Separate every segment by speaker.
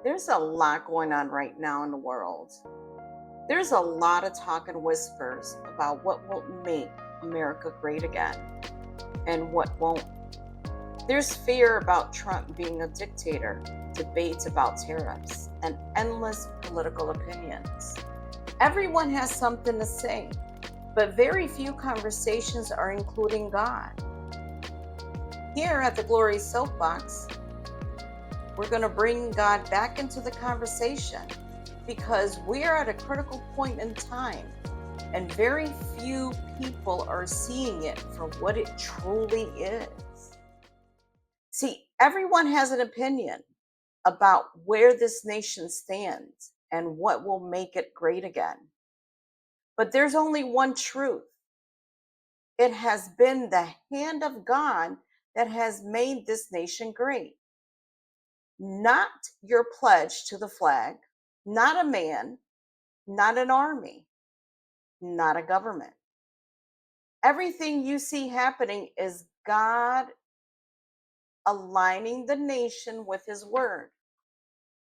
Speaker 1: There's a lot going on right now in the world. There's a lot of talk and whispers about what will make America great again and what won't. There's fear about Trump being a dictator, debates about tariffs, and endless political opinions. Everyone has something to say, but very few conversations are including God. Here at the Glory Soapbox, we're going to bring God back into the conversation because we are at a critical point in time and very few people are seeing it for what it truly is. See, everyone has an opinion about where this nation stands and what will make it great again. But there's only one truth. It has been the hand of God that has made this nation great. Not your pledge to the flag, not a man, not an army, not a government. Everything you see happening is God aligning the nation with his word,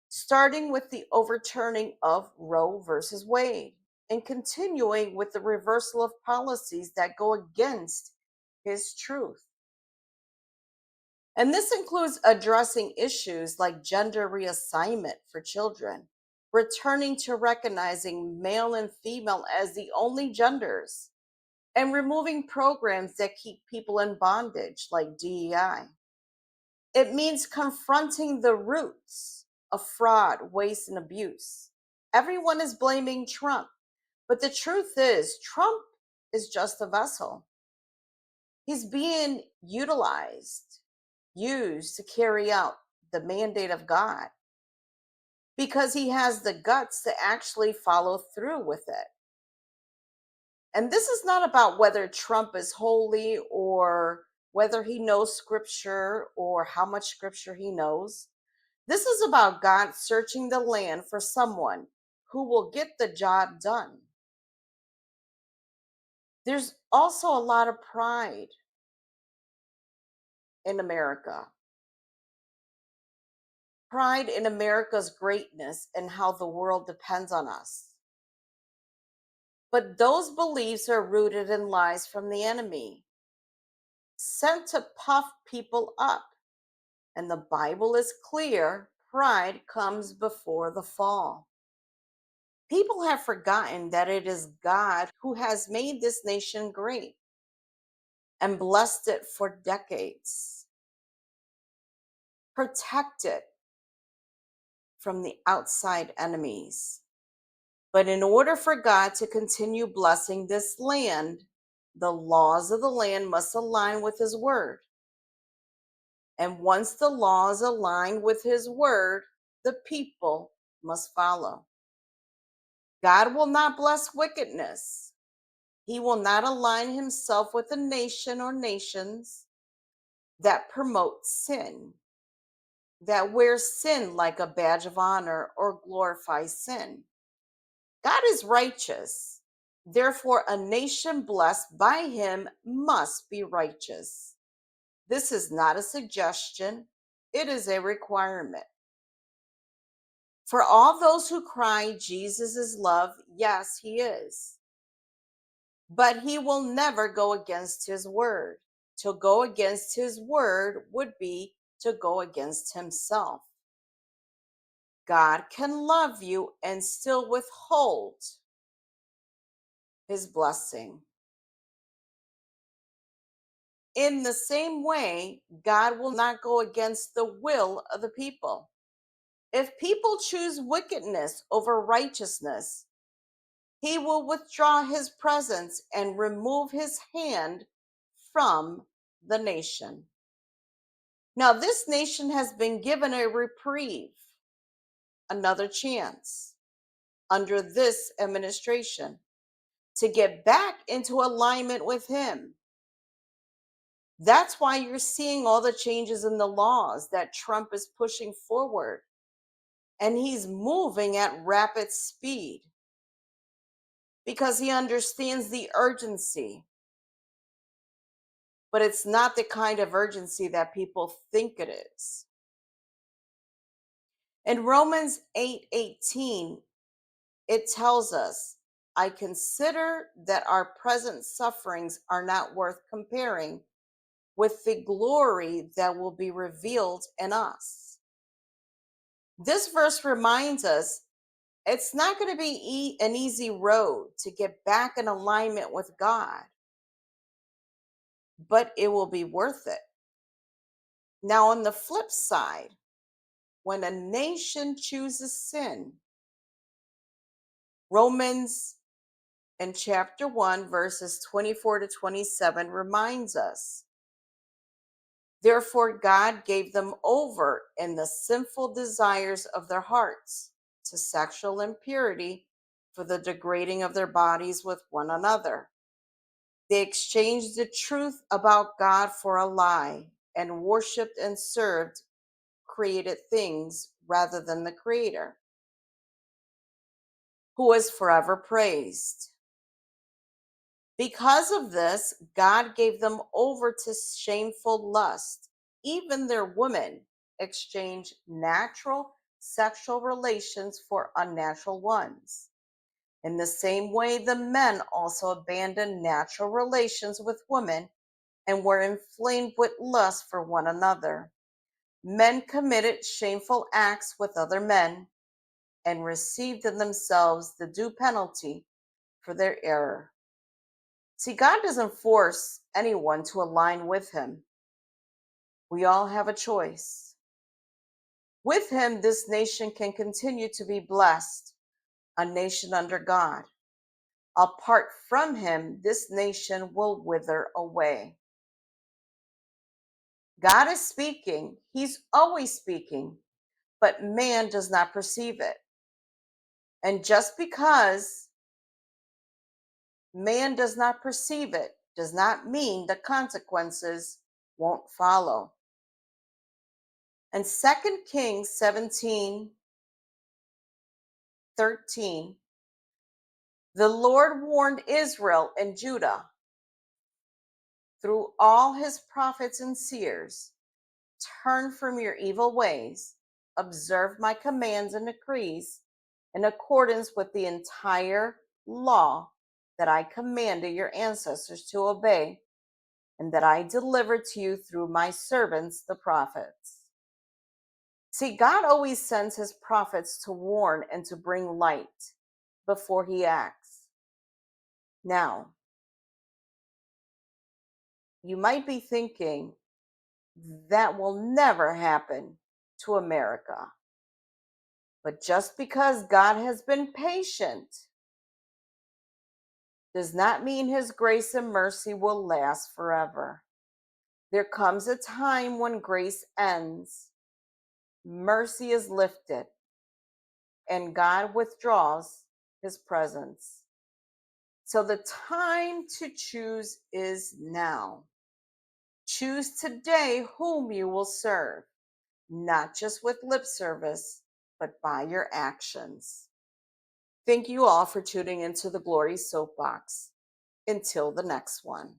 Speaker 1: starting with the overturning of Roe versus Wade and continuing with the reversal of policies that go against his truth. And this includes addressing issues like gender reassignment for children, returning to recognizing male and female as the only genders, and removing programs that keep people in bondage like DEI. It means confronting the roots of fraud, waste, and abuse. Everyone is blaming Trump, but the truth is, Trump is just a vessel. He's being used to carry out the mandate of God because he has the guts to actually follow through with it. And this is not about whether Trump is holy or whether he knows scripture or how much scripture he knows. This is about God searching the land for someone who will get the job done. There's also a lot of pride in America. Pride in America's greatness and how the world depends on us. But those beliefs are rooted in lies from the enemy, sent to puff people up. And the Bible is clear, pride comes before the fall. People have forgotten that it is God who has made this nation great and blessed it for decades, protected from the outside enemies. But in order for God to continue blessing this land, the laws of the land must align with his word. And once the laws align with his word, the people must follow. God will not bless wickedness. He will not align himself with a nation or nations that promote sin, that wear sin like a badge of honor or glorify sin. God is righteous. Therefore, a nation blessed by him must be righteous. This is not a suggestion, it is a requirement. For all those who cry, Jesus is love, yes, he is. But he will never go against his word. To go against his word would be to go against himself. God can love you and still withhold his blessing. In the same way, God will not go against the will of the people. If people choose wickedness over righteousness, he will withdraw his presence and remove his hand from the nation. Now, this nation has been given a reprieve, another chance under this administration to get back into alignment with him. That's why you're seeing all the changes in the laws that Trump is pushing forward. And he's moving at rapid speed because he understands the urgency. But it's not the kind of urgency that people think it is. In Romans 8:18, it tells us, I consider that our present sufferings are not worth comparing with the glory that will be revealed in us. This verse reminds us it's not going to be an easy road to get back in alignment with God, but it will be worth it. Now, on the flip side, when a nation chooses sin, Romans in chapter 1, verses 24 to 27 reminds us, therefore God gave them over in the sinful desires of their hearts to sexual impurity for the degrading of their bodies with one another. They exchanged the truth about God for a lie and worshiped and served created things rather than the Creator, who is forever praised. Because of this, God gave them over to shameful lust. Even their women exchanged natural sexual relations for unnatural ones. In the same way, the men also abandoned natural relations with women and were inflamed with lust for one another. Men committed shameful acts with other men and received in themselves the due penalty for their error. See, God doesn't force anyone to align with Him. We all have a choice. With Him, this nation can continue to be blessed, a nation under God. Apart from Him, this nation will wither away. God is speaking. He's always speaking, but man does not perceive it. And just because man does not perceive it does not mean the consequences won't follow. In 2 Kings 17:13, the Lord warned Israel and Judah through all his prophets and seers, turn from your evil ways, observe my commands and decrees in accordance with the entire law that I commanded your ancestors to obey, and that I delivered to you through my servants, the prophets. See, God always sends his prophets to warn and to bring light before he acts. Now, you might be thinking, that will never happen to America. But just because God has been patient does not mean his grace and mercy will last forever. There comes a time when grace ends, mercy is lifted, and God withdraws his presence. So the time to choose is now. Choose today whom you will serve, not just with lip service, but by your actions. Thank you all for tuning into the Glory Soapbox. Until the next one.